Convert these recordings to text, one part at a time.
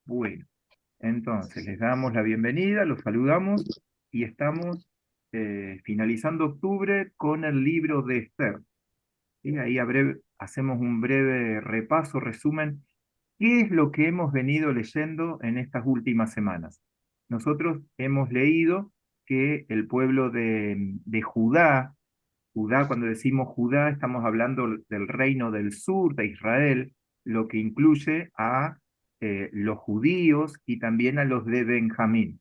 Bueno, entonces les damos la bienvenida, los saludamos y estamos finalizando octubre con el libro de Esther. ¿Sí? Ahí hacemos un breve repaso, resumen. ¿Qué es lo que hemos venido leyendo en estas últimas semanas? Nosotros hemos leído que el pueblo de Judá, Judá, cuando decimos Judá, estamos hablando del reino del sur de Israel, lo que incluye a los judíos y también a los de Benjamín.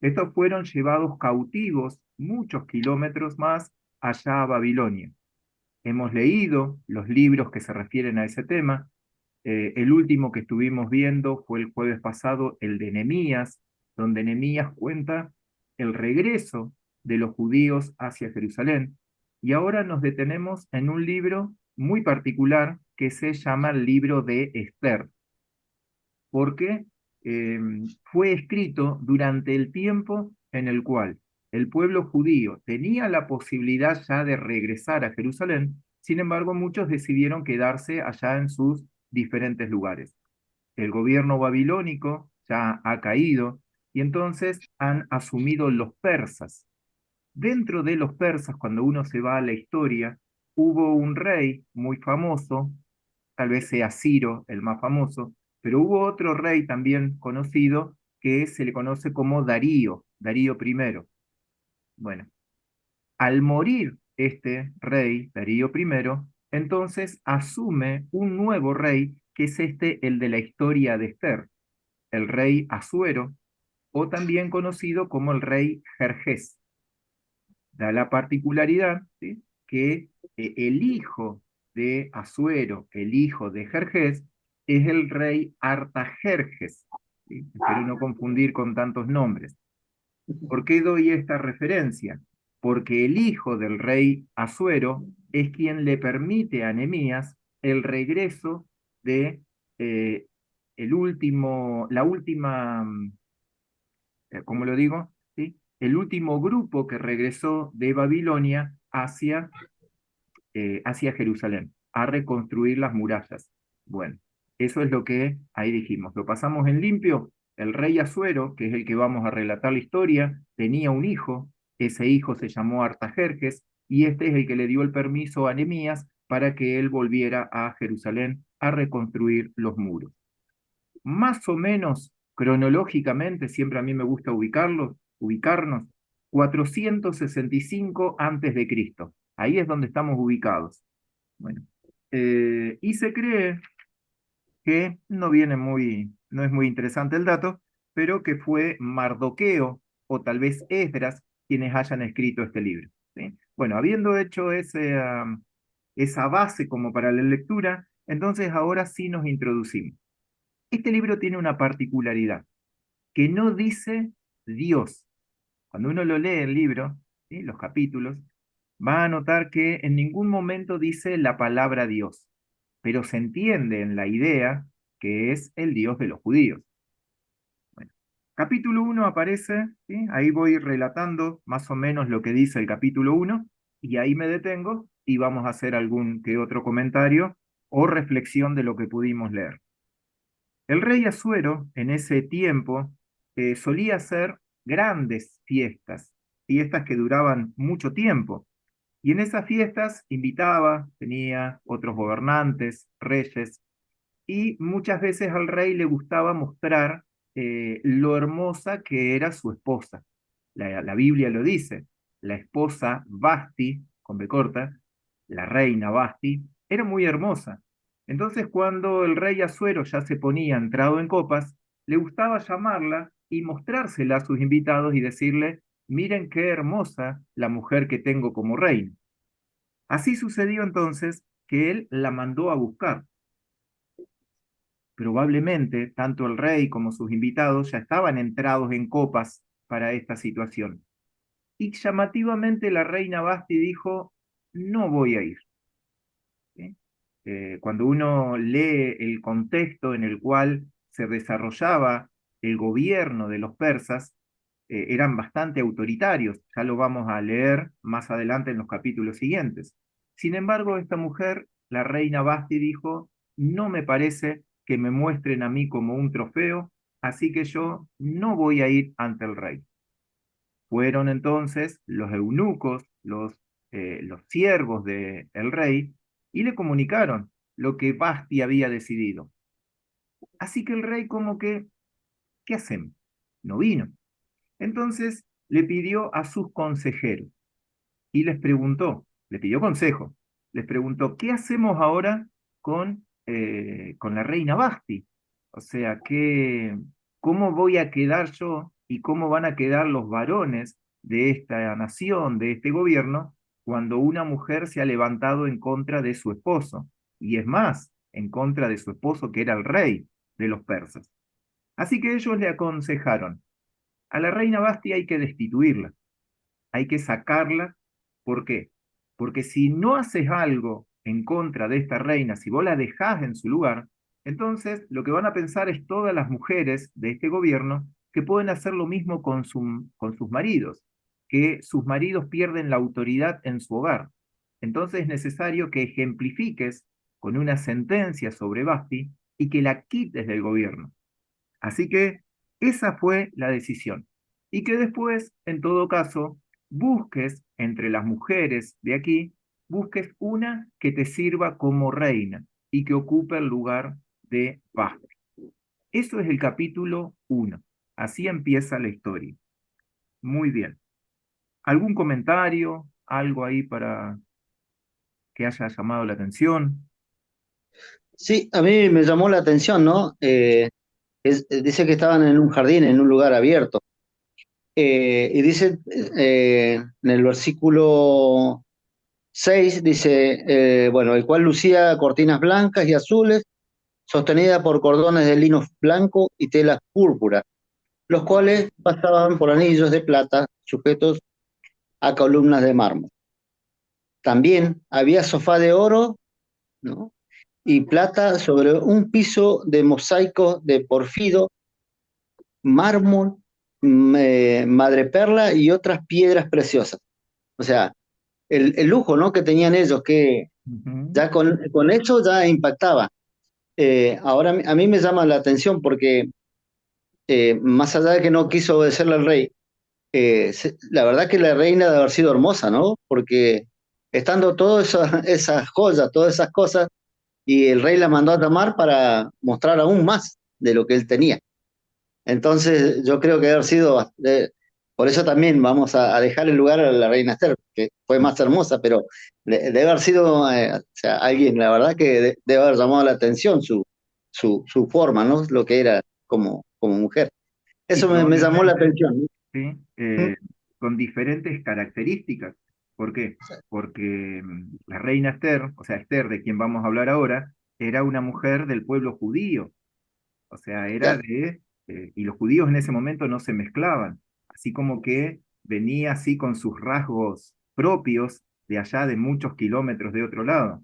Estos fueron llevados cautivos muchos kilómetros más allá a Babilonia. Hemos leído los libros que se refieren a ese tema. El último que estuvimos viendo fue el jueves pasado, el de Nehemías, donde Nehemías cuenta el regreso de los judíos hacia Jerusalén. Y ahora nos detenemos en un libro muy particular que se llama el libro de Esther, porque eh, fue escrito durante el tiempo en el cual el pueblo judío tenía la posibilidad ya de regresar a Jerusalén. Sin embargo, muchos decidieron quedarse allá en sus diferentes lugares. El gobierno babilónico ya ha caído y entonces han asumido los persas. Dentro de los persas, cuando uno se va a la historia, hubo un rey muy famoso, tal vez sea Ciro el más famoso, pero hubo otro rey también conocido que se le conoce como Darío, Darío primero. Bueno, al morir este rey, Darío primero, entonces asume un nuevo rey, que es el de la historia de Esther, el rey Asuero, o también conocido como el rey Jerjes. Da la particularidad, ¿sí?, que el hijo de Asuero, el hijo de Jerjes, es el rey Artajerjes. ¿Sí? Espero no confundir con tantos nombres. ¿Por qué doy esta referencia? Porque el hijo del rey Asuero es quien le permite a Nehemías el regreso de eh, la última, ¿cómo lo digo? ¿Sí? El último grupo que regresó de Babilonia hacia Jerusalén, a reconstruir las murallas. Bueno, eso es lo que ahí dijimos. Lo pasamos en limpio. El rey Asuero, que es el que vamos a relatar la historia, tenía un hijo. Ese hijo se llamó Artajerjes y este es el que le dio el permiso a Nehemías para que él volviera a Jerusalén a reconstruir los muros. Más o menos cronológicamente, siempre a mí me gusta ubicarnos, 465 antes de Cristo. Ahí es donde estamos ubicados. Bueno, y se cree que no es muy interesante el dato, pero que fue Mardoqueo o tal vez Esdras quienes hayan escrito este libro. ¿Sí? Bueno, habiendo hecho esa base como para la lectura, entonces ahora sí nos introducimos. Este libro tiene una particularidad, que no dice Dios. Cuando uno lo lee el libro, ¿sí?, los capítulos, va a notar que en ningún momento dice la palabra Dios, pero se entiende en la idea que es el Dios de los judíos. Bueno, capítulo uno aparece, ¿sí? Ahí voy relatando más o menos lo que dice el capítulo uno y ahí me detengo y vamos a hacer algún que otro comentario o reflexión de lo que pudimos leer. El rey Asuero en ese tiempo solía hacer grandes fiestas, fiestas que duraban mucho tiempo. Y en esas fiestas invitaba, tenía otros gobernantes, reyes, y muchas veces al rey le gustaba mostrar lo hermosa que era su esposa. La Biblia lo dice, la esposa Basti, con B corta, la reina Basti, era muy hermosa. Entonces cuando el rey Asuero ya se ponía entrado en copas, le gustaba llamarla y mostrársela a sus invitados y decirle, miren qué hermosa la mujer que tengo como reina. Así sucedió entonces que él la mandó a buscar. Probablemente tanto el rey como sus invitados ya estaban entrados en copas para esta situación. Y llamativamente la reina Basti dijo, no voy a ir. ¿Sí? Cuando uno lee el contexto en el cual se desarrollaba el gobierno de los persas, eran bastante autoritarios, ya lo vamos a leer más adelante en los capítulos siguientes. Sin embargo, esta mujer, la reina Basti, dijo, no me parece que me muestren a mí como un trofeo así que yo no voy a ir ante el rey. Fueron entonces los eunucos, los siervos del rey, y le comunicaron lo que Basti había decidido. Así que el rey como que, ¿qué hacemos? No vino. Entonces le pidió a sus consejeros y les preguntó, le pidió consejo, les preguntó, ¿qué hacemos ahora con la reina Basti? O sea, ¿cómo voy a quedar yo y cómo van a quedar los varones de esta nación, de este gobierno, cuando una mujer se ha levantado en contra de su esposo? Y es más, en contra de su esposo, que era el rey de los persas. Así que ellos le aconsejaron, a la reina Basti hay que destituirla, hay que sacarla. ¿Por qué? Porque si no haces algo en contra de esta reina, si vos la dejás en su lugar, entonces lo que van a pensar es todas las mujeres de este gobierno que pueden hacer lo mismo con sus maridos, que sus maridos pierden la autoridad en su hogar. Entonces es necesario que ejemplifiques con una sentencia sobre Basti y que la quites del gobierno. Así que esa fue la decisión. Y que después, en todo caso, busques entre las mujeres de aquí, busques una que te sirva como reina y que ocupe el lugar de Vashti. Eso es el capítulo 1. Así empieza la historia. Muy bien. ¿Algún comentario? ¿Algo ahí para que haya llamado la atención? Sí, a mí me llamó la atención, ¿no? Dice que estaban en un jardín, en un lugar abierto. Y dice en el versículo 6 dice, bueno, el cual lucía cortinas blancas y azules, sostenida por cordones de lino blanco y telas púrpura, los cuales pasaban por anillos de plata sujetos a columnas de mármol. También había sofá de oro, ¿no? Y plata sobre un piso de mosaico de porfido, mármol, madreperla y otras piedras preciosas. O sea, el lujo, ¿no? Que tenían ellos, que Ujú, ya con eso ya impactaba. Ahora a mí me llama la atención porque más allá de que no quiso obedecerle al rey, la verdad que la reina debe haber sido hermosa, ¿no? Porque estando todas esas joyas, todas esas cosas, y el rey la mandó a llamar para mostrar aún más de lo que él tenía. Entonces yo creo que debe haber sido, por eso también vamos a dejar el lugar a la reina Esther, que fue más hermosa, pero debe haber sido, o sea, alguien, la verdad que debe haber llamado la atención su forma, ¿no? Lo que era como mujer. y Eso me llamó la probablemente, atención. ¿sí? ¿No? Con diferentes características. ¿Por qué? Porque la reina Esther, o sea, Esther, de quien vamos a hablar ahora, era una mujer del pueblo judío, o sea, Claro, y los judíos en ese momento no se mezclaban, así como que venía así con sus rasgos propios de allá de muchos kilómetros de otro lado.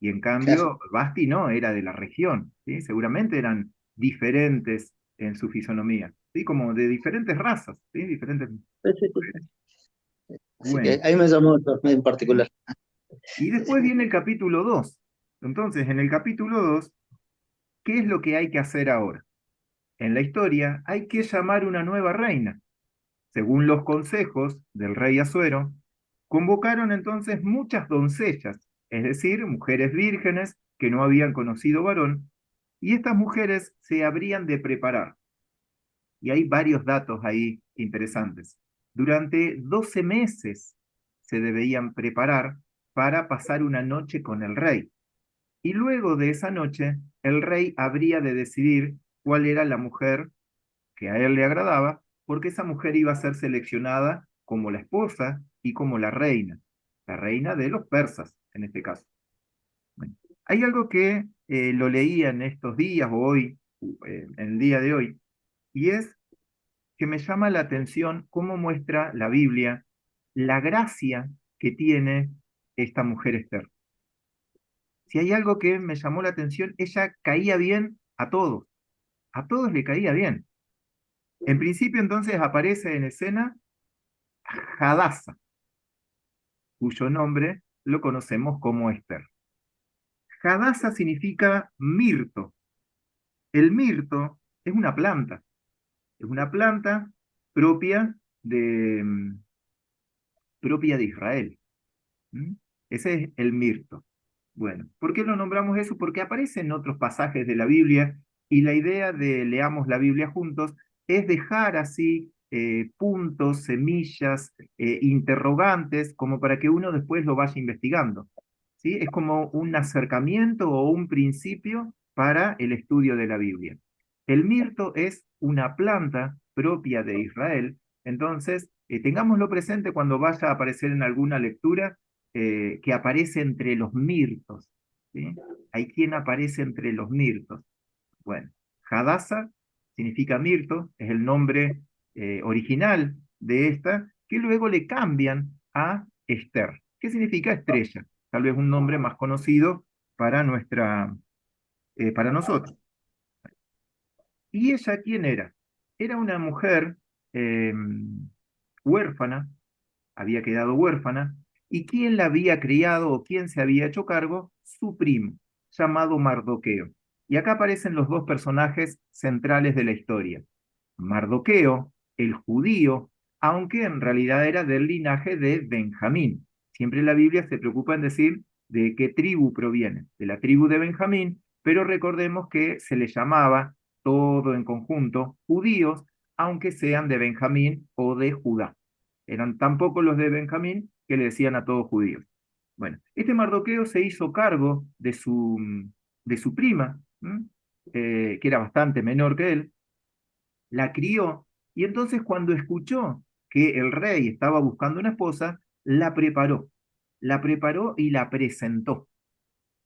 Y en claro. cambio, Basti no, era de la región, ¿sí? Seguramente eran diferentes en su fisonomía, ¿sí? Como de diferentes razas, ¿sí? Diferentes Sí, sí, sí. mujeres. Así que Bueno, ahí me llamó eso en ¿sí? particular. Y después viene el capítulo 2. Entonces, en el capítulo 2, ¿qué es lo que hay que hacer ahora? En la historia hay que llamar una nueva reina. Según los consejos del rey Asuero, convocaron entonces muchas doncellas, es decir, mujeres vírgenes que no habían conocido varón, y estas mujeres se habrían de preparar. Y hay varios datos ahí interesantes. Durante 12 meses se debían preparar para pasar una noche con el rey. Y luego de esa noche, el rey habría de decidir cuál era la mujer que a él le agradaba, porque esa mujer iba a ser seleccionada como la esposa y como la reina de los persas en este caso. Bueno, hay algo que lo leía en estos días o hoy, en el día de hoy, y es que me llama la atención cómo muestra la Biblia la gracia que tiene esta mujer Esther. Si hay algo que me llamó la atención, ella caía bien a todos le caía bien. En principio entonces aparece en escena Hadassah, cuyo nombre lo conocemos como Esther. Hadassah significa mirto. El mirto es una planta. Es una planta propia de, propia de Israel. ¿Mm? Ese es el mirto. Bueno, ¿por qué lo nombramos eso? Porque aparece en otros pasajes de la Biblia y la idea de leamos la Biblia juntos es dejar así puntos, semillas, interrogantes, como para que uno después lo vaya investigando. ¿Sí? Es como un acercamiento o un principio para el estudio de la Biblia. El mirto es una planta propia de Israel, entonces tengámoslo presente cuando vaya a aparecer en alguna lectura que aparece entre los mirtos. ¿Sí? Hay quien aparece entre los mirtos. Bueno, Hadassah significa mirto, es el nombre original de esta, que luego le cambian a Esther, que significa estrella, tal vez un nombre más conocido para para nosotros. ¿Y ella quién era? Era una mujer eh, huérfana, había quedado huérfana, y quién la había criado o quién se había hecho cargo, su primo, llamado Mardoqueo. Y acá aparecen los dos personajes centrales de la historia. Mardoqueo, el judío, aunque en realidad era del linaje de Benjamín. Siempre la Biblia se preocupa en decir de qué tribu proviene, de la tribu de Benjamín, pero recordemos que se le llamaba todo en conjunto judíos, aunque sean de Benjamín o de Judá. Eran tan pocos los de Benjamín que le decían a todos judíos. Bueno, este Mardoqueo se hizo cargo de su prima, que era bastante menor que él, la crió, y entonces cuando escuchó que el rey estaba buscando una esposa, la preparó y la presentó,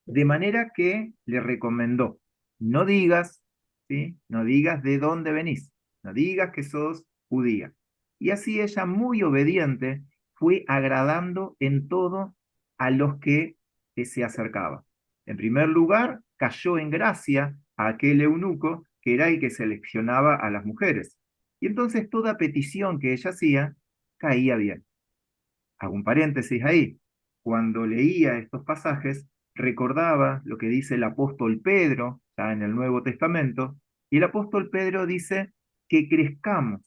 de manera que le recomendó, no digas, ¿sí? No digas de dónde venís, no digas que sos judía. Y así ella, muy obediente, fue agradando en todo a los que se acercaban. En primer lugar, cayó en gracia a aquel eunuco que era el que seleccionaba a las mujeres. Y entonces toda petición que ella hacía caía bien. Hago un paréntesis ahí. Cuando leía estos pasajes, recordaba lo que dice el apóstol Pedro, ya en el Nuevo Testamento, y el apóstol Pedro dice que crezcamos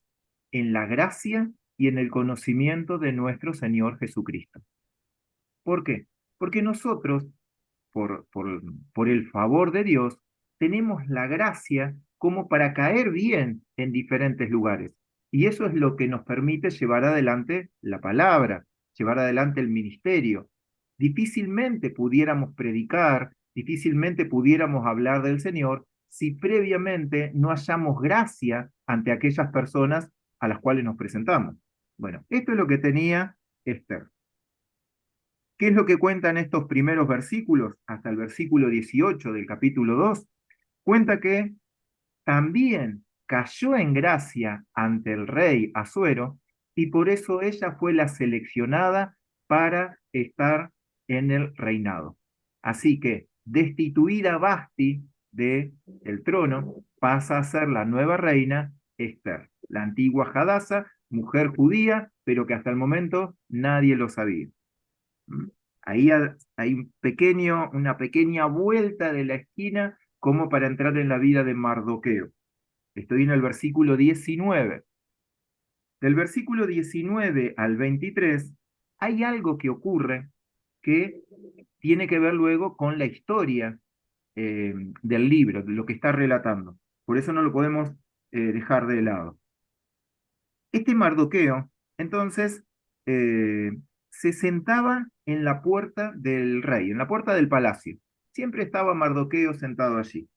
en la gracia y en el conocimiento de nuestro Señor Jesucristo. ¿Por qué? Porque nosotros, por, por, por el favor de Dios, tenemos la gracia como para caer bien en diferentes lugares. Y eso es lo que nos permite llevar adelante la palabra, llevar adelante el ministerio. Difícilmente pudiéramos predicar, difícilmente pudiéramos hablar del Señor si previamente no hallamos gracia ante aquellas personas a las cuales nos presentamos. Bueno, esto es lo que tenía Esther. ¿Qué es lo que cuentan estos primeros versículos? Hasta el versículo 18 del capítulo 2. Cuenta que también cayó en gracia ante el rey Asuero y por eso ella fue la seleccionada para estar en el reinado. Así que destituida Basti del trono, pasa a ser la nueva reina Esther, la antigua Hadasa, mujer judía, pero que hasta el momento nadie lo sabía. ¿Mm? Ahí hay una pequeña vuelta de la esquina como para entrar en la vida de Mardoqueo. Estoy en el versículo 19. Del versículo 19 al 23 hay algo que ocurre que tiene que ver luego con la historia eh, del libro, de lo que está relatando. Por eso no lo podemos dejar de lado. Este Mardoqueo, entonces, eh, se sentaba en la puerta del rey, en la puerta del palacio. Siempre estaba Mardoqueo sentado allí.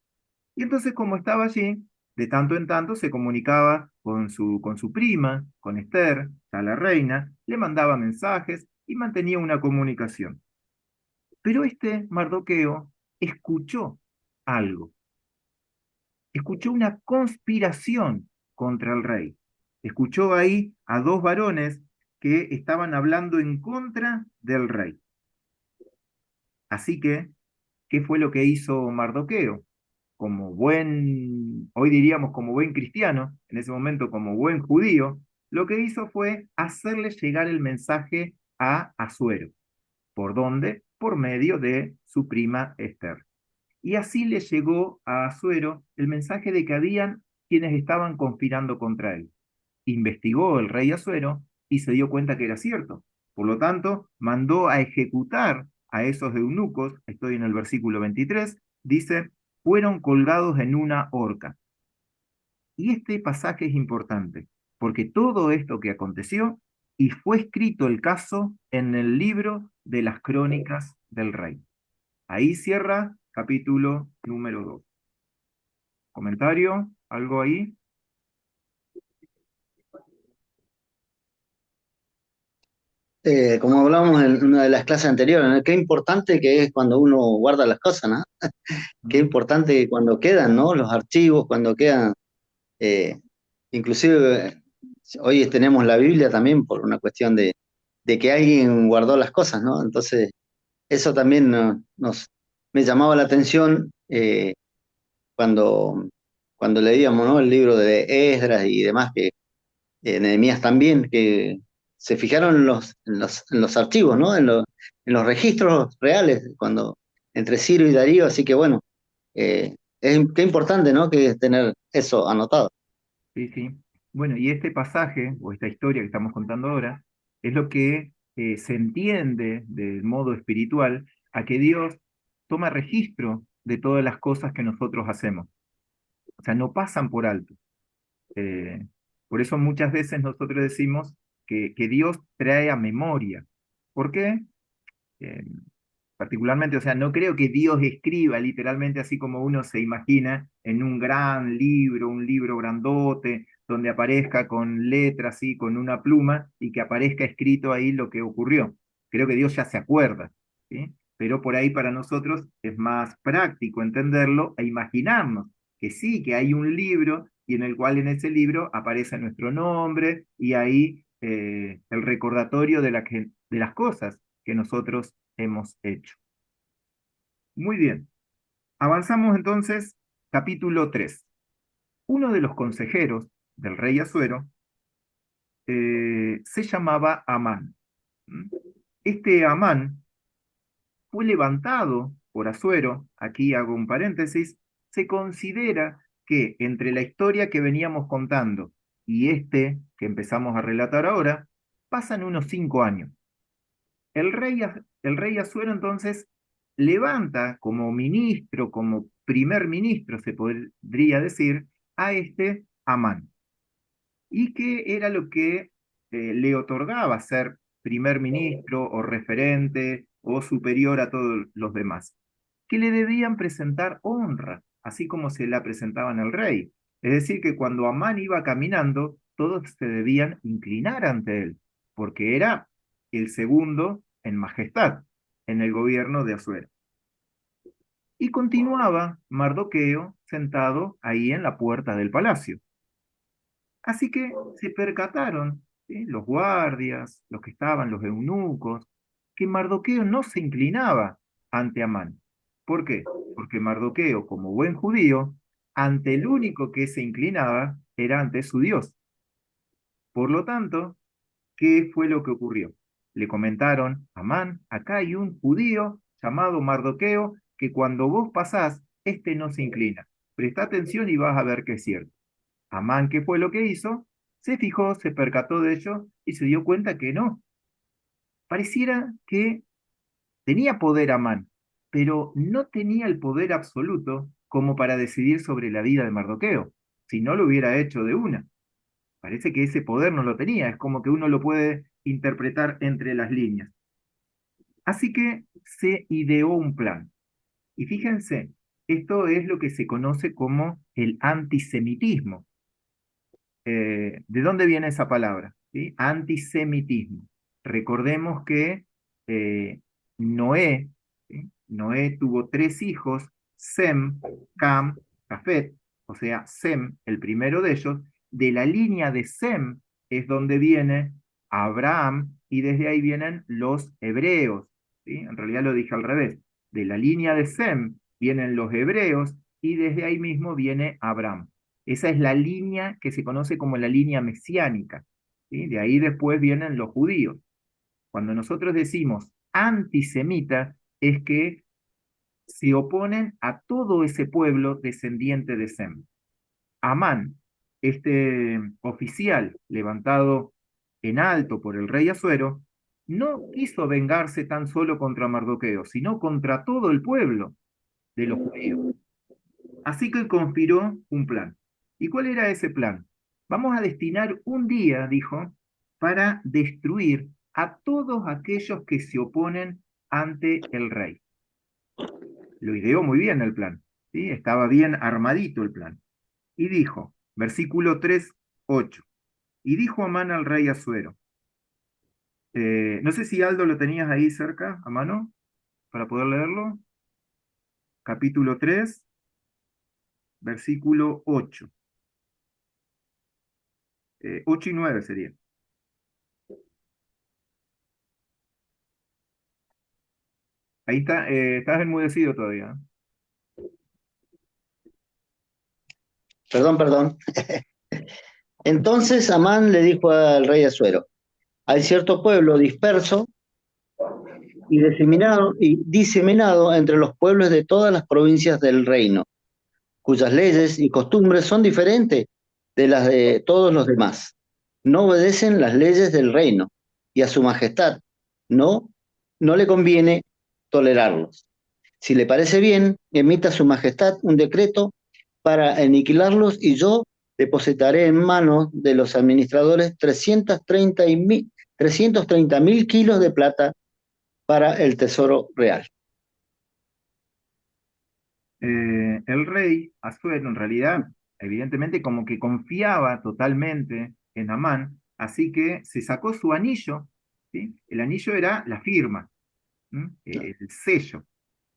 Y entonces, como estaba allí, de tanto en tanto se comunicaba con su prima, con Esther, a la reina, le mandaba mensajes y mantenía una comunicación. Pero este Mardoqueo escuchó algo, escuchó una conspiración contra el rey. Escuchó ahí a dos varones que estaban hablando en contra del rey. Así que, ¿qué fue lo que hizo Mardoqueo? Como buen, hoy diríamos como buen cristiano, en ese momento como buen judío, lo que hizo fue hacerle llegar el mensaje a Asuero. ¿Por dónde? Por medio de su prima Esther. Y así le llegó a Asuero el mensaje de que habían quienes estaban conspirando contra él. Investigó el rey Asuero y se dio cuenta que era cierto. Por lo tanto, mandó a ejecutar a esos eunucos, estoy en el versículo 23, dice, fueron colgados en una horca. Y este pasaje es importante, porque todo esto que aconteció, y fue escrito el caso en el libro de las crónicas del rey. Ahí cierra capítulo número 2. ¿Comentario? ¿Algo ahí? Como hablábamos en una de las clases anteriores, ¿no? Qué importante que es cuando uno guarda las cosas, ¿no? Qué ¿Mm? importante cuando quedan, ¿no? Los archivos, cuando quedan, eh, inclusive hoy tenemos la Biblia también por una cuestión de que alguien guardó las cosas, ¿no? Entonces, eso también me llamaba la atención cuando, cuando leíamos, ¿no? El libro de Esdras y demás, que Nehemías también, que se fijaron en los archivos, ¿no? En los registros reales, cuando entre Ciro y Darío, así que bueno, qué importante, ¿no? Que es tener eso anotado. Sí, sí. Bueno, y este pasaje, o esta historia que estamos contando ahora, es lo que se entiende del modo espiritual a que Dios toma registro de todas las cosas que nosotros hacemos. O sea, no pasan por alto. Eh, por eso muchas veces nosotros decimos que Dios trae a memoria. ¿Por qué? Eh, particularmente, o sea, no creo que Dios escriba literalmente así como uno se imagina en un gran libro, un libro grandote, donde aparezca con letras y con una pluma y que aparezca escrito ahí lo que ocurrió. Creo que Dios ya se acuerda, ¿sí? Pero por ahí para nosotros es más práctico entenderlo e imaginarnos que sí, que hay un libro y en el cual en ese libro aparece nuestro nombre y ahí el recordatorio de las cosas que nosotros hemos hecho. Muy bien, avanzamos entonces, capítulo 3. Uno de los consejeros del rey Asuero se llamaba Amán. ¿Mm? Este Amán fue levantado por Asuero, aquí hago un paréntesis, se considera que entre la historia que veníamos contando y este que empezamos a relatar ahora, pasan unos 5 años. El rey Asuero entonces levanta como ministro, como primer ministro, se podría decir, a este Amán. ¿Y qué era lo que le otorgaba ser primer ministro o referente o superior a todos los demás? Que le debían presentar honra, así como se la presentaban al rey. Es decir, que cuando Amán iba caminando, todos se debían inclinar ante él, porque era el segundo en majestad en el gobierno de Asuero. Y continuaba Mardoqueo sentado ahí en la puerta del palacio. Así que se percataron, ¿sí? Los guardias, los que estaban, los eunucos, que Mardoqueo no se inclinaba ante Amán. ¿Por qué? Porque Mardoqueo, como buen judío, ante el único que se inclinaba era ante su Dios. Por lo tanto, ¿qué fue lo que ocurrió? Le comentaron, Amán, acá hay un judío llamado Mardoqueo que cuando vos pasás, este no se inclina. Presta atención y vas a ver que es cierto. Amán, ¿qué fue lo que hizo? Se fijó, se percató de ello y se dio cuenta que no. Pareciera que tenía poder Amán, pero no tenía el poder absoluto como para decidir sobre la vida de Mardoqueo. Si no lo hubiera hecho de una. Parece que ese poder no lo tenía, es como que uno lo puede interpretar entre las líneas. Así que se ideó un plan. Y fíjense, esto es lo que se conoce como el antisemitismo. ¿De dónde viene esa palabra? ¿Sí? Antisemitismo. Recordemos que eh, Noé, ¿sí? Noé tuvo tres hijos, Sem, Cam, Jafet, o sea, Sem, el primero de ellos, de la línea de Sem es donde viene Abraham y desde ahí vienen los hebreos, ¿sí? En realidad lo dije al revés, de la línea de Sem vienen los hebreos y desde ahí mismo viene Abraham. Esa es la línea que se conoce como la línea mesiánica, ¿sí? De ahí después vienen los judíos. Cuando nosotros decimos antisemita, es que se oponen a todo ese pueblo descendiente de Sem. Amán este oficial levantado en alto por el rey Asuero no quiso vengarse tan solo contra Mardoqueo, sino contra todo el pueblo de los judíos. Así que conspiró un plan. ¿Y cuál era ese plan? Vamos a destinar un día, dijo, para destruir a todos aquellos que se oponen ante el rey. Lo ideó muy bien el plan, ¿sí? Estaba bien armadito el plan. Y dijo, versículo 3, 8, y dijo Amán al rey Asuero, no sé si Aldo lo tenías ahí cerca, a mano, para poder leerlo, capítulo 3, versículo 8, 8 y 9 sería. Ahí está, estás enmudecido todavía. Perdón, perdón. Entonces Amán le dijo al rey Asuero, hay cierto pueblo disperso y diseminado entre los pueblos de todas las provincias del reino, cuyas leyes y costumbres son diferentes de las de todos los demás. No obedecen las leyes del reino y a su majestad. No, no le conviene tolerarlos. Si le parece bien, emita su majestad un decreto para aniquilarlos y yo depositaré en manos de los administradores 330.000 kilos de plata para el tesoro real. El rey Asuero en realidad, evidentemente, como que confiaba totalmente en Amán, así que se sacó su anillo, ¿sí? El anillo era la firma, ¿m? El sello,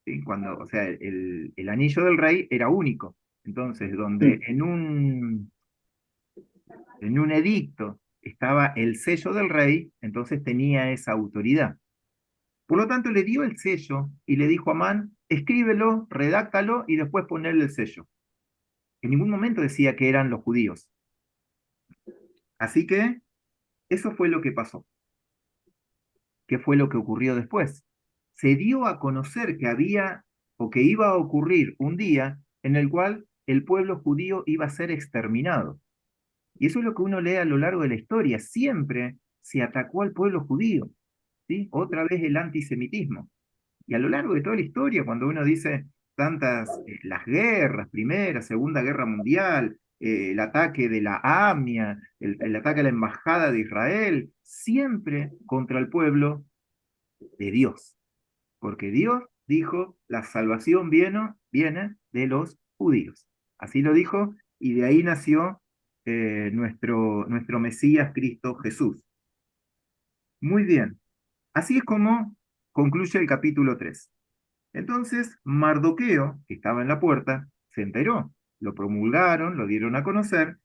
¿sí? Cuando, o sea, el anillo del rey era único. Entonces, donde en un edicto estaba el sello del rey, entonces tenía esa autoridad. Por lo tanto, le dio el sello y le dijo a Amán, escríbelo, redáctalo y después ponerle el sello. En ningún momento decía que eran los judíos. Así que eso fue lo que pasó. ¿Qué fue lo que ocurrió después? Se dio a conocer que había o que iba a ocurrir un día en el cual el pueblo judío iba a ser exterminado. Y eso es lo que uno lee a lo largo de la historia. Siempre se atacó al pueblo judío, ¿sí? Otra vez el antisemitismo. Y a lo largo de toda la historia, cuando uno dice tantas, las guerras, Primera, Segunda Guerra Mundial, el ataque de la AMIA, el ataque a la Embajada de Israel, siempre contra el pueblo de Dios, porque Dios dijo, la salvación viene de los judíos. Así lo dijo, y de ahí nació nuestro Mesías Cristo Jesús. Muy bien, así es como concluye el capítulo 3. Entonces, Mardoqueo, que estaba en la puerta, se enteró, lo promulgaron, lo dieron a conocer,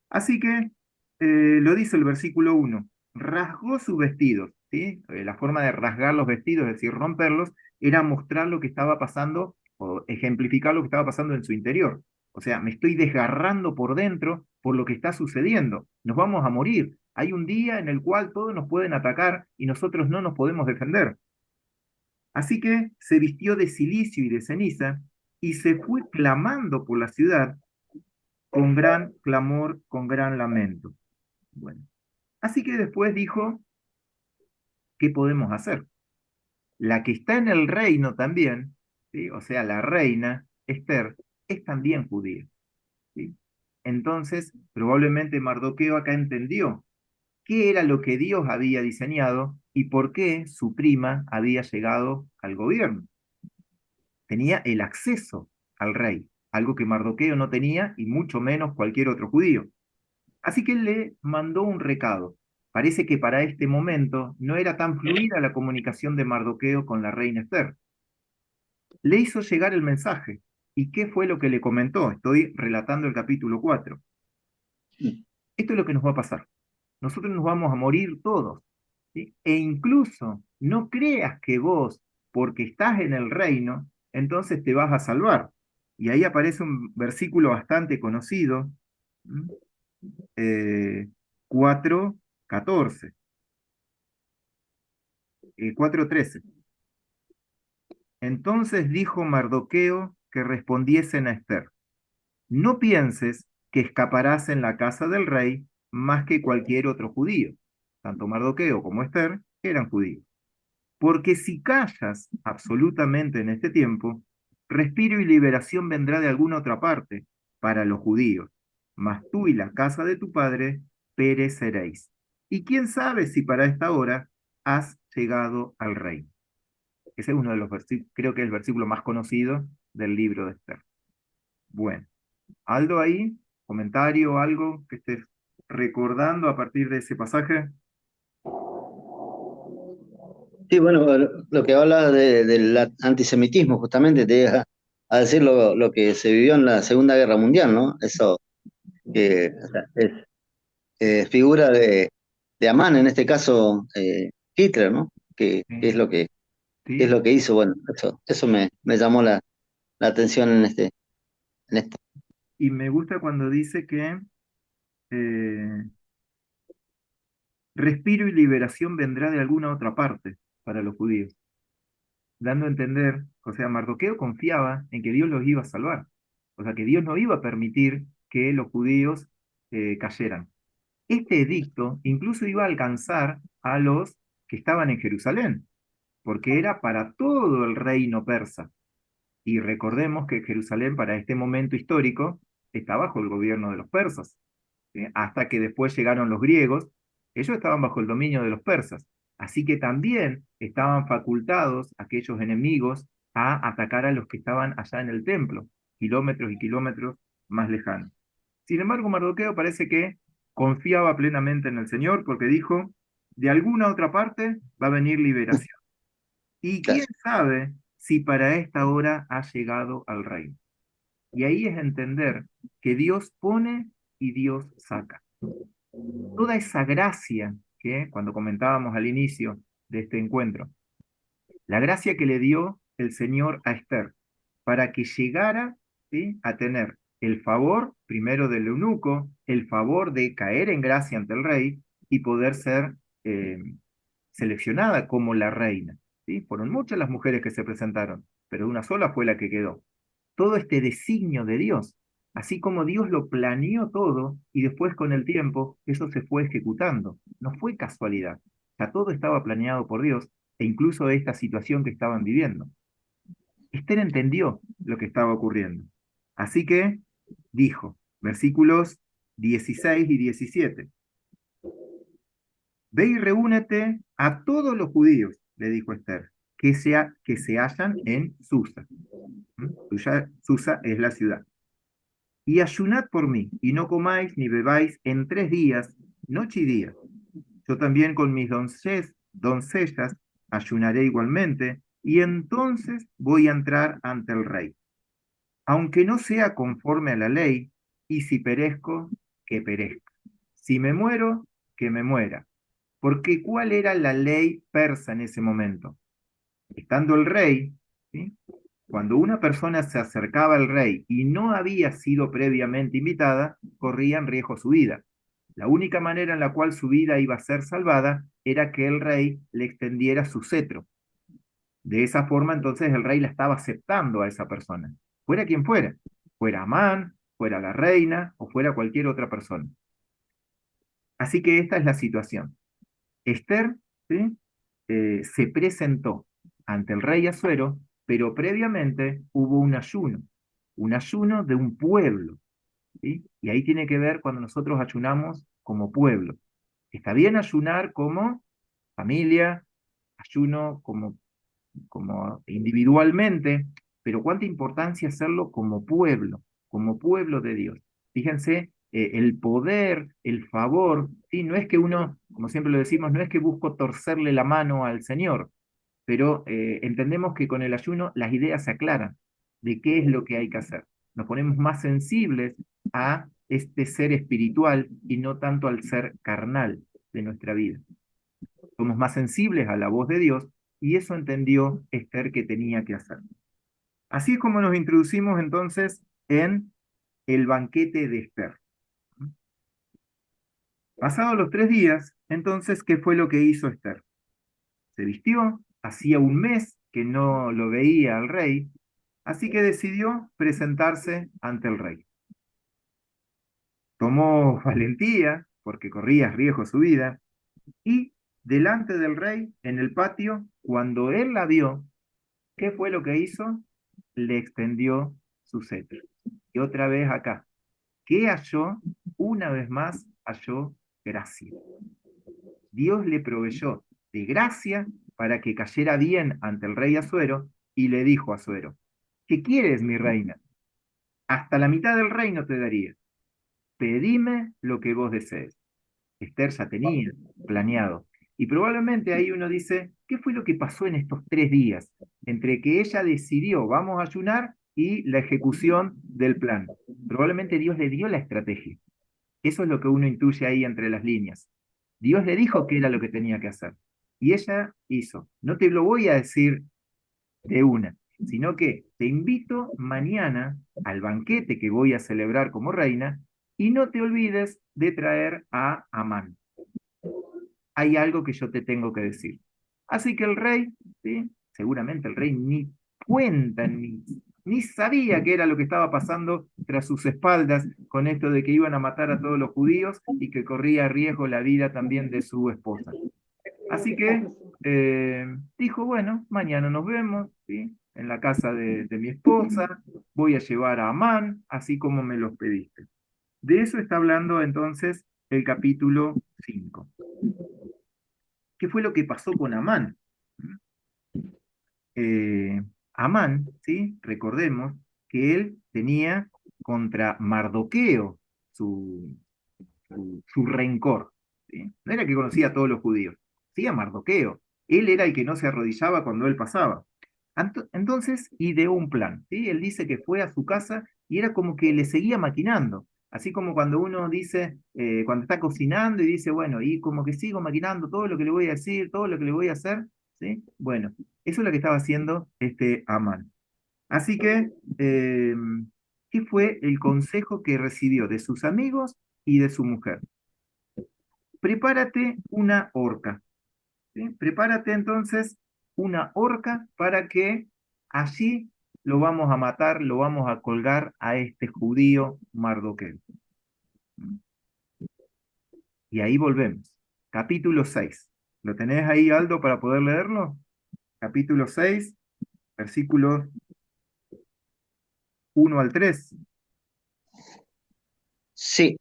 así que lo dice el versículo 1, rasgó sus vestidos, ¿sí? La forma de rasgar los vestidos, es decir, romperlos, era mostrar lo que estaba pasando o ejemplificar lo que estaba pasando en su interior. O sea, me estoy desgarrando por dentro por lo que está sucediendo. Nos vamos a morir. Hay un día en el cual todos nos pueden atacar y nosotros no nos podemos defender. Así que se vistió de cilicio y de ceniza y se fue clamando por la ciudad con gran clamor, con gran lamento. Bueno, así que después dijo, ¿qué podemos hacer? La que está en el reino también, ¿sí? O sea, la reina Esther, es también judía, ¿sí? Entonces, probablemente Mardoqueo acá entendió qué era lo que Dios había diseñado y por qué su prima había llegado al gobierno. Tenía el acceso al rey, algo que Mardoqueo no tenía y mucho menos cualquier otro judío. Así que él le mandó un recado. Parece que para este momento no era tan fluida la comunicación de Mardoqueo con la reina Esther. Le hizo llegar el mensaje. ¿Y qué fue lo que le comentó? Estoy relatando el capítulo 4. Esto es lo que nos va a pasar. Nosotros nos vamos a morir todos, ¿sí? E incluso no creas que vos, porque estás en el reino, entonces te vas a salvar. Y ahí aparece un versículo bastante conocido, ¿m? eh, 4:14, 4:13. Entonces dijo Mardoqueo que respondiesen a Esther, no pienses que escaparás en la casa del rey más que cualquier otro judío. Tanto Mardoqueo como Esther eran judíos. Porque si callas absolutamente en este tiempo, respiro y liberación vendrá de alguna otra parte para los judíos, mas tú y la casa de tu padre pereceréis. Y quién sabe si para esta hora has llegado al rey. Ese es uno de los versículos, creo que es el versículo más conocido del libro de Esther. Bueno, Aldo ahí, comentario, algo que estés recordando a partir de ese pasaje. Sí, bueno, lo que habla del antisemitismo, justamente, te deja a decir lo que se vivió en la Segunda Guerra Mundial, ¿no? Eso que o sea, es figura de Amán, en este caso Hitler, ¿no? Que es Sí, qué es sí. lo que hizo. Bueno, eso me llamó la atención en esto. Y me gusta cuando dice que eh, respiro y liberación vendrá de alguna otra parte para los judíos, dando a entender, o sea, Mardoqueo confiaba en que Dios los iba a salvar, o sea, que Dios no iba a permitir que los judíos cayeran. Este edicto incluso iba a alcanzar a los que estaban en Jerusalén, porque era para todo el reino persa. Y recordemos que Jerusalén para este momento histórico está bajo el gobierno de los persas. Hasta que después llegaron los griegos, ellos estaban bajo el dominio de los persas. Así que también estaban facultados aquellos enemigos a atacar a los que estaban allá en el templo, kilómetros y kilómetros más lejanos. Sin embargo, Mardoqueo parece que confiaba plenamente en el Señor porque dijo, de alguna otra parte va a venir liberación. Y quién Claro. sabe si para esta hora ha llegado al reino. Y ahí es entender que Dios pone y Dios saca toda esa gracia que, cuando comentábamos al inicio de este encuentro, la gracia que le dio el Señor a Esther para que llegara, ¿sí?, a tener el favor primero del eunuco, el favor de caer en gracia ante el rey y poder ser eh, seleccionada como la reina. ¿Sí? Fueron muchas las mujeres que se presentaron, pero una sola fue la que quedó. Todo este designio de Dios, así como Dios lo planeó todo y después con el tiempo eso se fue ejecutando. No fue casualidad, o sea, todo estaba planeado por Dios e incluso esta situación que estaban viviendo. Esther entendió lo que estaba ocurriendo. Así que dijo, versículos 16 y 17, ve y reúnete a todos los judíos, le dijo Esther, que se hallan en Susa. ¿Mm? Susa es la ciudad. Y ayunad por mí, y no comáis ni bebáis en 3 días, noche y día. Yo también con mis doncellas ayunaré igualmente, y entonces voy a entrar ante el rey. Aunque no sea conforme a la ley, y si perezco, que perezca. Si me muero, que me muera. Porque ¿cuál era la ley persa en ese momento? Estando el rey, ¿sí?, cuando una persona se acercaba al rey y no había sido previamente invitada, corría en riesgo su vida. La única manera en la cual su vida iba a ser salvada era que el rey le extendiera su cetro. De esa forma, entonces, el rey la estaba aceptando a esa persona, fuera quien fuera, fuera Amán, fuera la reina o fuera cualquier otra persona. Así que esta es la situación. Esther, ¿sí?, se presentó ante el rey Asuero, pero previamente hubo un ayuno de un pueblo, ¿sí? Y ahí tiene que ver cuando nosotros ayunamos como pueblo. Está bien ayunar como familia, ayuno como individualmente, pero cuánta importancia hacerlo como pueblo de Dios. Fíjense, el poder, el favor, ¿sí? No es que uno, como siempre lo decimos, no es que busco torcerle la mano al Señor, pero entendemos que con el ayuno las ideas se aclaran de qué es lo que hay que hacer. Nos ponemos más sensibles a este ser espiritual y no tanto al ser carnal de nuestra vida. Somos más sensibles a la voz de Dios y eso entendió Esther que tenía que hacer. Así es como nos introducimos entonces en el banquete de Esther. Pasados los 3 días, entonces, ¿qué fue lo que hizo Esther? Se vistió, hacía un mes que no lo veía al rey, así que decidió presentarse ante el rey. tomó valentía, porque corría riesgo su vida, y delante del rey, en el patio, cuando él la vio, ¿qué fue lo que hizo? Le extendió su cetro. Y otra vez acá, ¿qué halló? Una vez más halló gracia. Dios le proveyó de gracia para que cayera bien ante el rey Asuero y le dijo a Asuero, ¿qué quieres, mi reina? Hasta la mitad del reino te daría. Pedime lo que vos desees. Esther ya tenía planeado. Y probablemente ahí uno dice, ¿qué fue lo que pasó en estos 3 días? Entre que ella decidió, vamos a ayunar, y la ejecución del plan. Probablemente Dios le dio la estrategia. Eso es lo que uno intuye ahí entre las líneas. Dios le dijo qué era lo que tenía que hacer. Y ella hizo. No te lo voy a decir de una, sino que te invito mañana al banquete que voy a celebrar como reina y no te olvides de traer a Amán. Hay algo que yo te tengo que decir. Así que el rey, ¿sí? Seguramente el rey ni cuenta, ni sabía qué era lo que estaba pasando tras sus espaldas con esto de que iban a matar a todos los judíos y que corría riesgo la vida también de su esposa. Así que dijo, bueno, mañana nos vemos, ¿sí? En la casa de mi esposa, voy a llevar a Amán, así como me los pediste. De eso está hablando entonces el capítulo 5. ¿Qué fue lo que pasó con Amán? Eh, Amán, ¿sí? Recordemos que él tenía contra Mardoqueo su, su rencor, ¿sí? No era que conocía a todos los judíos, sí a Mardoqueo. Él era el que no se arrodillaba cuando él pasaba. Entonces ideó un plan, ¿sí? Él dice que fue a su casa y era como que le seguía maquinando. Así como cuando uno dice, cuando está cocinando y dice, bueno, y como que sigo maquinando todo lo que le voy a decir, todo lo que le voy a hacer, ¿sí? Bueno, eso es lo que estaba haciendo este Amán. Así que, ¿qué fue el consejo que recibió de sus amigos y de su mujer? Prepárate una horca, ¿sí? Prepárate entonces una horca para que allí lo vamos a matar, lo vamos a colgar a este judío Mardoqueo. Y ahí volvemos. Capítulo 6. ¿Lo tenés ahí, Aldo, para poder leerlo? Capítulo 6, versículos 1 al 3. Sí,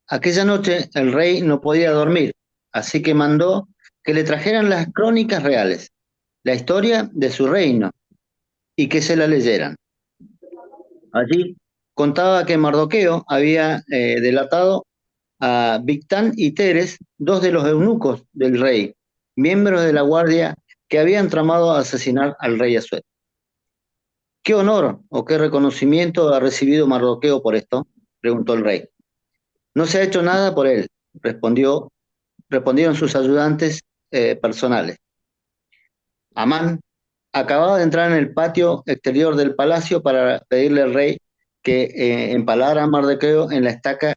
aquella noche el rey no podía dormir, así que mandó que le trajeran las crónicas reales, la historia de su reino, y que se la leyeran. Allí contaba que Mardoqueo había delatado a Bigtán y Teres, dos de los eunucos del rey, miembros de la guardia que habían tramado asesinar al rey Asuero. ¿Qué honor o qué reconocimiento ha recibido Mardoqueo por esto? Preguntó el rey. No se ha hecho nada por él, respondieron sus ayudantes personales. Amán acababa de entrar en el patio exterior del palacio para pedirle al rey que empalara a Mardoqueo en la estaca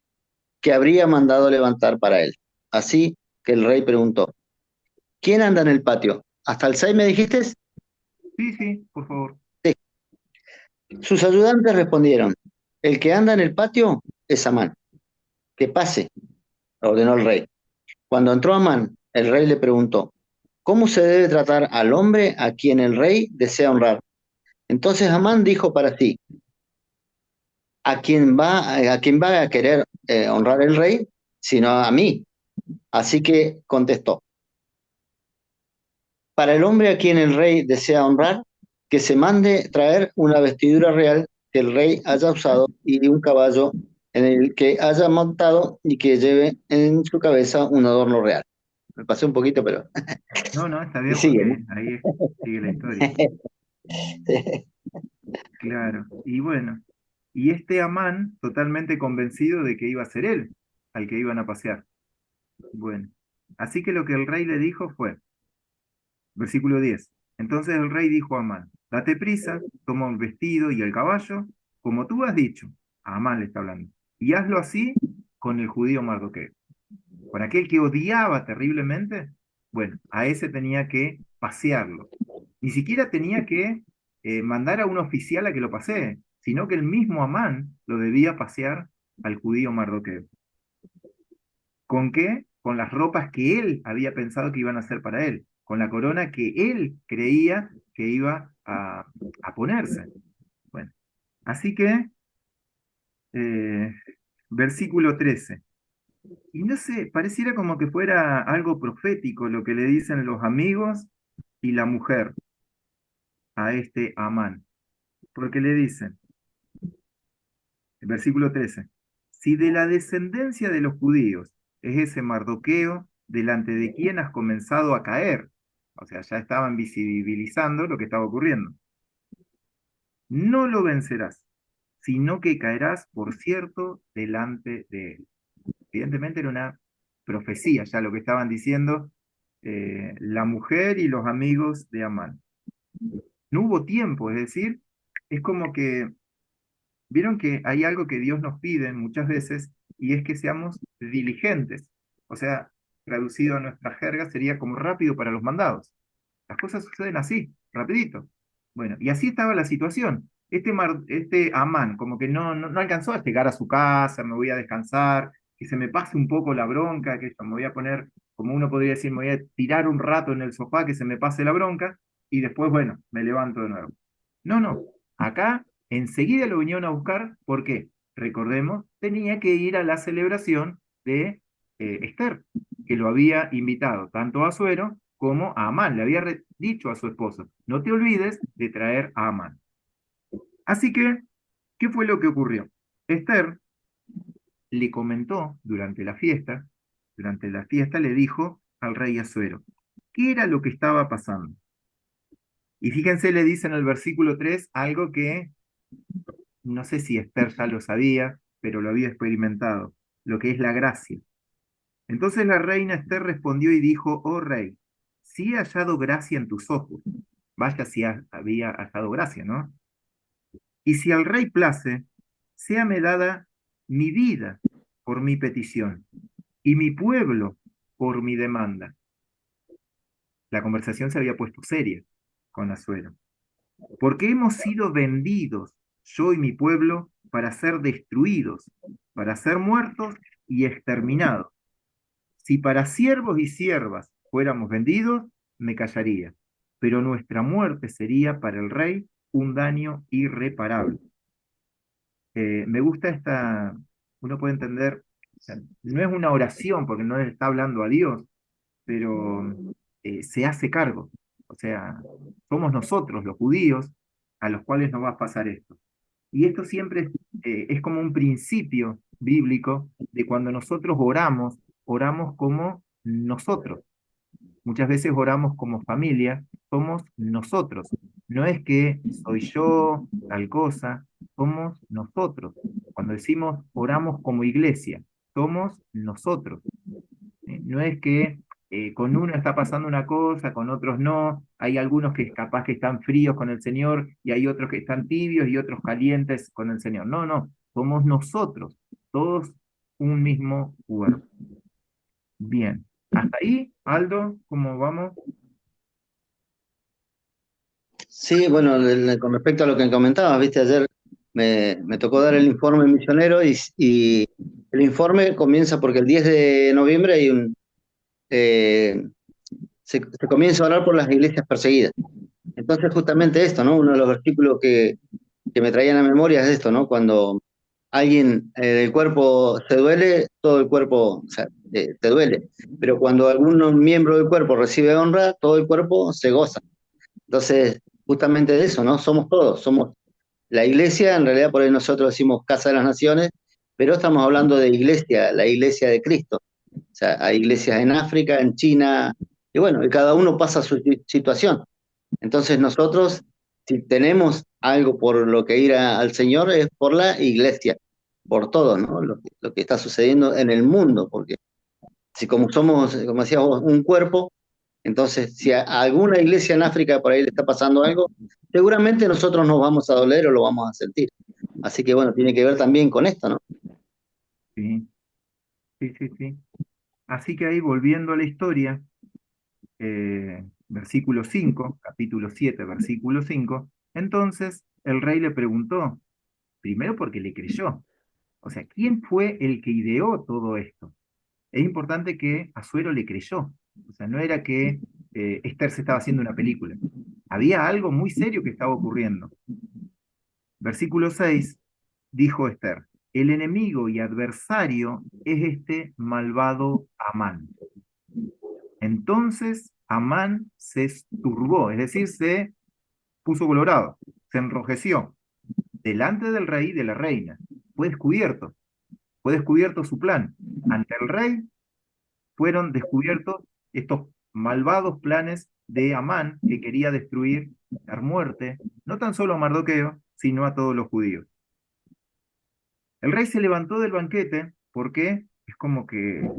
que habría mandado levantar para él. Así que el rey preguntó, ¿quién anda en el patio? ¿Hasta el 6 me dijiste? Sí, sí, por favor. Sí. Sus ayudantes respondieron, el que anda en el patio es Amán. Que pase, ordenó el rey. Cuando entró Amán, el rey le preguntó, ¿cómo se debe tratar al hombre a quien el rey desea honrar? Entonces Amán dijo para sí, ¿a quién va a querer honrar el rey? Sino a mí. Así que contestó, para el hombre a quien el rey desea honrar, que se mande traer una vestidura real que el rey haya usado y un caballo en el que haya montado y que lleve en su cabeza un adorno real. Me pasé un poquito, pero No, no, está y bien sigue, porque ¿no? ahí sigue la historia. Claro. Y bueno, y este Amán totalmente convencido de que iba a ser él al que iban a pasear. Bueno, así que lo que el rey le dijo fue, versículo 10. Entonces el rey dijo a Amán, date prisa, toma un vestido y el caballo, como tú has dicho. A Amán le está hablando. Y hazlo así con el judío Mardoqueo. Con aquel que odiaba terriblemente, bueno, a ese tenía que pasearlo. Ni siquiera tenía que mandar a un oficial a que lo pasee, sino que el mismo Amán lo debía pasear al judío Mardoqueo. ¿Con qué? Con las ropas que él había pensado que iban a ser para él, con la corona que él creía que iba a ponerse. Bueno, así que, eh, versículo 13. Y no sé, pareciera como que fuera algo profético lo que le dicen los amigos y la mujer a este Amán, porque le dicen, el versículo 13, si de la descendencia de los judíos es ese Mardoqueo delante de quien has comenzado a caer, o sea, ya estaban visibilizando lo que estaba ocurriendo, no lo vencerás, sino que caerás, por cierto, delante de él. Evidentemente era una profecía, ya lo que estaban diciendo la mujer y los amigos de Amán. No hubo tiempo, es decir, es como que vieron que hay algo que Dios nos pide muchas veces y es que seamos diligentes. O sea, traducido a nuestra jerga sería como rápido para los mandados. Las cosas suceden así, rapidito. Bueno, y así estaba la situación. Este Amán, como que no alcanzó a llegar a su casa, me voy a descansar, que se me pase un poco la bronca, que yo me voy a poner, como uno podría decir, me voy a tirar un rato en el sofá, que se me pase la bronca, y después, bueno, me levanto de nuevo. No, acá enseguida lo vinieron a buscar, ¿por qué? Recordemos, tenía que ir a la celebración de Esther, que lo había invitado tanto a Asuero como a Amán. Le había dicho a su esposo, no te olvides de traer a Amán. Así que, ¿qué fue lo que ocurrió? Esther le comentó durante la fiesta le dijo al rey Asuero, ¿qué era lo que estaba pasando? Y fíjense, le dice en el versículo 3 algo que no sé si Esther ya lo sabía, pero lo había experimentado, lo que es la gracia. Entonces la reina Esther respondió y dijo, oh rey, sí he hallado gracia en tus ojos. Vaya si había hallado gracia, ¿no? Y si al rey place, séame dada mi vida por mi petición y mi pueblo por mi demanda. La conversación se había puesto seria con Asuero. Porque hemos sido vendidos, yo y mi pueblo, para ser destruidos, para ser muertos y exterminados. Si para siervos y siervas fuéramos vendidos, me callaría, pero nuestra muerte sería para el rey un daño irreparable. Me gusta uno puede entender, o sea, no es una oración porque no le está hablando a Dios, pero se hace cargo. O sea, somos nosotros, los judíos, a los cuales nos va a pasar esto. Y esto siempre es como un principio bíblico de cuando nosotros oramos, oramos como nosotros. Muchas veces oramos como familia, somos nosotros. No es que soy yo, tal cosa, somos nosotros. Cuando decimos oramos como iglesia, somos nosotros. No es que con uno está pasando una cosa, con otros no. Hay algunos que capaz que están fríos con el Señor y hay otros que están tibios y otros calientes con el Señor. No, somos nosotros, todos un mismo cuerpo. Bien, hasta ahí, Aldo, ¿cómo vamos? Sí, bueno, con respecto a lo que comentabas, viste, ayer me tocó dar el informe misionero y el informe comienza porque el 10 de noviembre eh, se comienza a orar por las iglesias perseguidas. Entonces, justamente esto, ¿no? Uno de los versículos que me traían a memoria es esto, ¿no? Cuando alguien del cuerpo se duele, todo el cuerpo, o sea, te duele. Pero cuando algún miembro del cuerpo recibe honra, todo el cuerpo se goza. Entonces, justamente de eso, ¿no? Somos todos, somos la iglesia, en realidad por ahí nosotros decimos Casa de las Naciones, pero estamos hablando de iglesia, la iglesia de Cristo. O sea, hay iglesias en África, en China, y bueno, y cada uno pasa su situación. Entonces nosotros, si tenemos algo por lo que ir al Señor, es por la iglesia, por todo, ¿no? Lo que está sucediendo en el mundo, porque si como somos, como decías vos, un cuerpo, entonces si a alguna iglesia en África por ahí le está pasando algo, seguramente nosotros nos vamos a doler o lo vamos a sentir. Así que bueno, tiene que ver también con esto, ¿no? Sí, sí. Así que ahí, volviendo a la historia, versículo 5, capítulo 7, versículo 5, entonces el rey le preguntó, primero porque le creyó, O sea, ¿quién fue el que ideó todo esto? Es importante que Asuero le creyó. O sea, no era que Esther se estaba haciendo una película. Había algo muy serio que estaba ocurriendo. Versículo 6 dijo Esther, el enemigo y adversario es este malvado Amán. Entonces Amán se turbó, es decir, se puso colorado, se enrojeció delante del rey y de la reina. Fue descubierto su plan. Ante el rey fueron descubiertos estos malvados planes de Amán que quería destruir, dar muerte, no tan solo a Mardoqueo, sino a todos los judíos. El rey se levantó del banquete porque es como que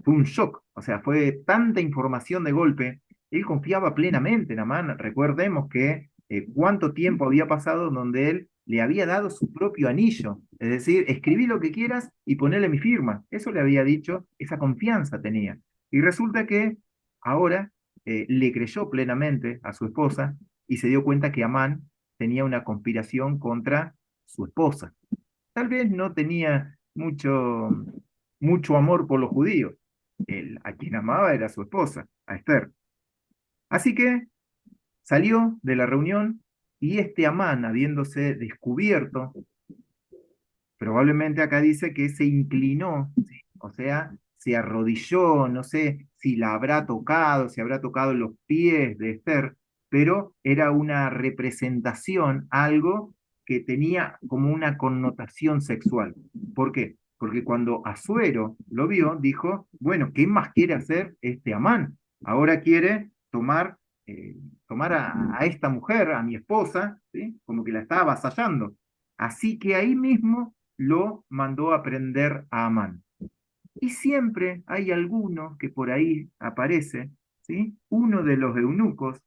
fue un shock, o sea, fue tanta información de golpe, él confiaba plenamente en Amán. Recordemos que cuánto tiempo había pasado donde él le había dado su propio anillo, es decir, escribí lo que quieras y ponele mi firma, eso le había dicho, esa confianza tenía. Y resulta que ahora le creyó plenamente a su esposa y se dio cuenta que Amán tenía una conspiración contra su esposa. Tal vez no tenía mucho amor por los judíos. Él, a quien amaba era su esposa, a Esther. Así que salió de la reunión y este Amán, habiéndose descubierto, probablemente acá dice que se inclinó, ¿sí? O sea, se arrodilló, no sé si la habrá tocado, si habrá tocado los pies de Esther, pero era una representación, algo que tenía como una connotación sexual. ¿Por qué? Porque cuando Asuero lo vio, dijo, bueno, ¿qué más quiere hacer este Amán? Ahora quiere eh, tomar a esta mujer, a mi esposa, ¿sí? Como que la está avasallando. Así que ahí mismo lo mandó a prender a Amán. Y siempre hay alguno que por ahí aparece, ¿sí? Uno de los eunucos,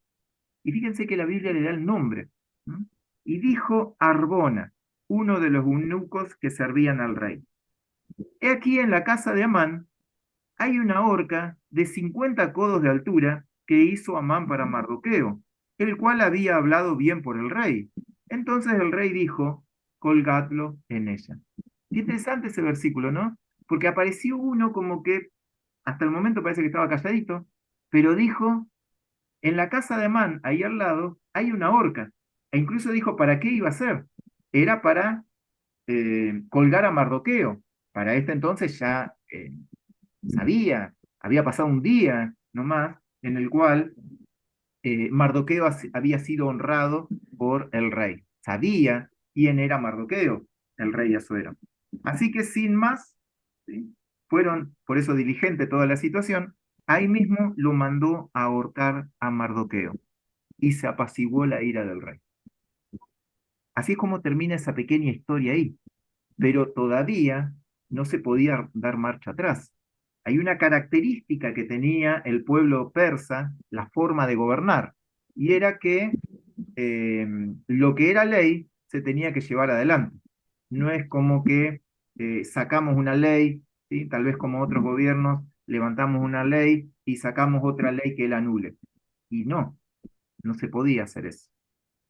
y fíjense que la Biblia le da el nombre, ¿no? Y dijo Arbona, uno de los eunucos que servían al rey. He aquí en la casa de Amán hay una horca de 50 codos de altura que hizo Amán para Mardoqueo, el cual había hablado bien por el rey. Entonces el rey dijo, colgadlo en ella. Qué interesante ese versículo, ¿no? Porque apareció uno como que hasta el momento parece que estaba calladito, pero dijo, en la casa de Amán, ahí al lado, hay una horca. E incluso dijo, ¿para qué iba a ser? Era para colgar a Mardoqueo. Para este entonces ya sabía, había pasado un día nomás en el cual Mardoqueo había sido honrado por el rey. Sabía quién era Mardoqueo, el rey Asuero. Así que sin más, ¿sí? Fueron por eso diligente toda la situación, ahí mismo lo mandó a ahorcar a Mardoqueo y se apaciguó la ira del rey. Así es como termina esa pequeña historia ahí, pero todavía no se podía dar marcha atrás. Hay una característica que tenía el pueblo persa, la forma de gobernar, y era que eh, lo que era ley se tenía que llevar adelante. No es como que sacamos una ley, ¿sí? Tal vez como otros gobiernos, levantamos una ley y sacamos otra ley que la anule. Y no, no se podía hacer eso.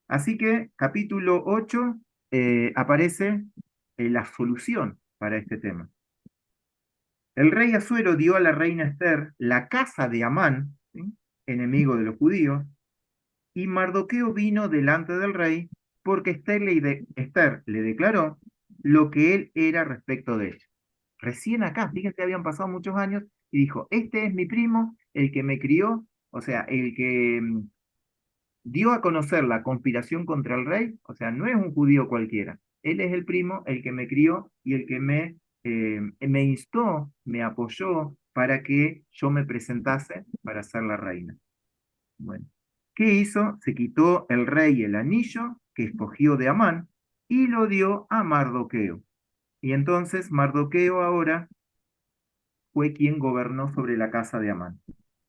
Así que capítulo 8 aparece la solución para este tema. El rey Asuero dio a la reina Esther la casa de Amán, ¿sí? Enemigo de los judíos, y Mardoqueo vino delante del rey porque Esther le declaró lo que él era respecto de ella. Recién acá, fíjense, habían pasado muchos años y dijo, este es mi primo, el que me crió, o sea, el que dio a conocer la conspiración contra el rey, o sea, no es un judío cualquiera, él es el primo, el que me crió y el que me instó, me apoyó para que yo me presentase para ser la reina. Bueno, ¿qué hizo? Se quitó el rey el anillo que escogió de Amán y lo dio a Mardoqueo. Y entonces Mardoqueo ahora fue quien gobernó sobre la casa de Amán.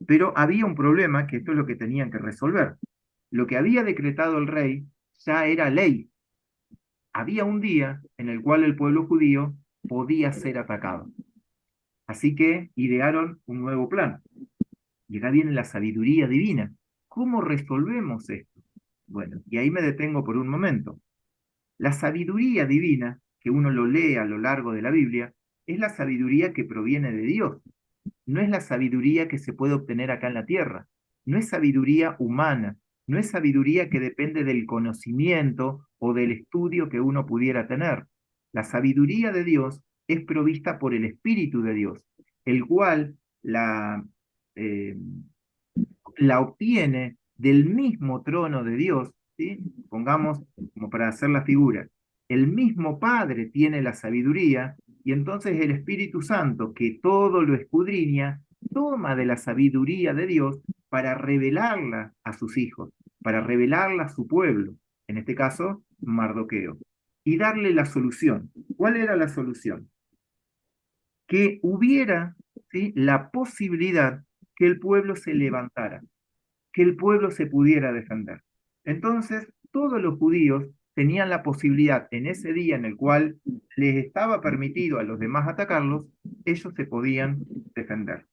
Pero había un problema, que esto es lo que tenían que resolver. Lo que había decretado el rey ya era ley. Había un día en el cual el pueblo judío podía ser atacado. Así que idearon un nuevo plan. Y acá viene la sabiduría divina. ¿Cómo resolvemos esto? Bueno, y ahí me detengo por un momento. La sabiduría divina que uno lo lee a lo largo de la Biblia, es la sabiduría que proviene de Dios. No es la sabiduría que se puede obtener acá en la tierra. No es sabiduría humana. No es sabiduría que depende del conocimiento o del estudio que uno pudiera tener. La sabiduría de Dios es provista por el Espíritu de Dios, el cual eh, la obtiene del mismo trono de Dios, ¿sí? Pongamos como para hacer la figura, el mismo Padre tiene la sabiduría y entonces el Espíritu Santo, que todo lo escudriña, toma de la sabiduría de Dios para revelarla a sus hijos, para revelarla a su pueblo, en este caso, Mardoqueo, y darle la solución. ¿Cuál era la solución? Que hubiera, ¿sí?, la posibilidad que el pueblo se levantara, que el pueblo se pudiera defender. Entonces, todos los judíos tenían la posibilidad en ese día en el cual les estaba permitido a los demás atacarlos, ellos se podían defender.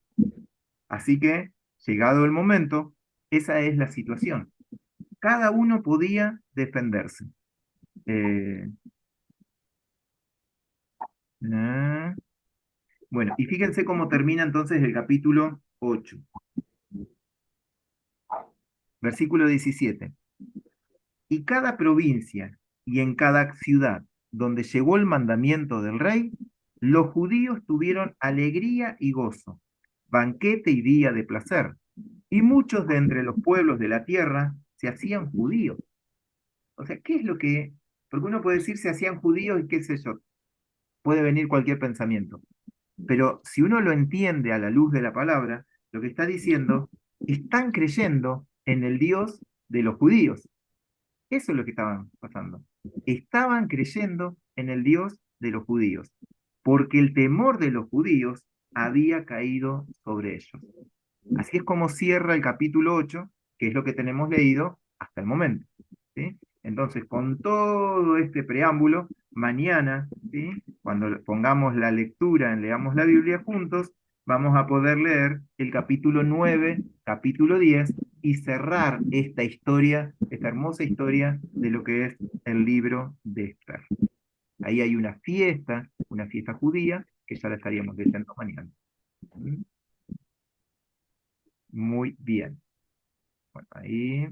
Así que, llegado el momento, esa es la situación. Cada uno podía defenderse. Eh, eh, bueno, y fíjense cómo termina entonces el capítulo 8, versículo 17. Y cada provincia y en cada ciudad donde llegó el mandamiento del rey, los judíos tuvieron alegría y gozo, banquete y día de placer, y muchos de entre los pueblos de la tierra se hacían judíos. O sea, ¿qué es lo que? Porque uno puede decir se hacían judíos y qué sé yo, puede venir cualquier pensamiento. Pero si uno lo entiende a la luz de la palabra, lo que está diciendo, están creyendo en el Dios de los judíos. Eso es lo que estaban pasando. Estaban creyendo en el Dios de los judíos, porque el temor de los judíos había caído sobre ellos. Así es como cierra el capítulo 8, que es lo que tenemos leído hasta el momento. ¿Sí? Entonces, con todo este preámbulo, mañana, ¿sí?, cuando pongamos la lectura, leamos la Biblia juntos, vamos a poder leer el capítulo 9, capítulo 10 y cerrar esta historia, esta hermosa historia de lo que es el libro de Esther. Ahí hay una fiesta judía, que ya la estaríamos leyendo mañana. ¿Mm? Muy bien. Bueno, ahí.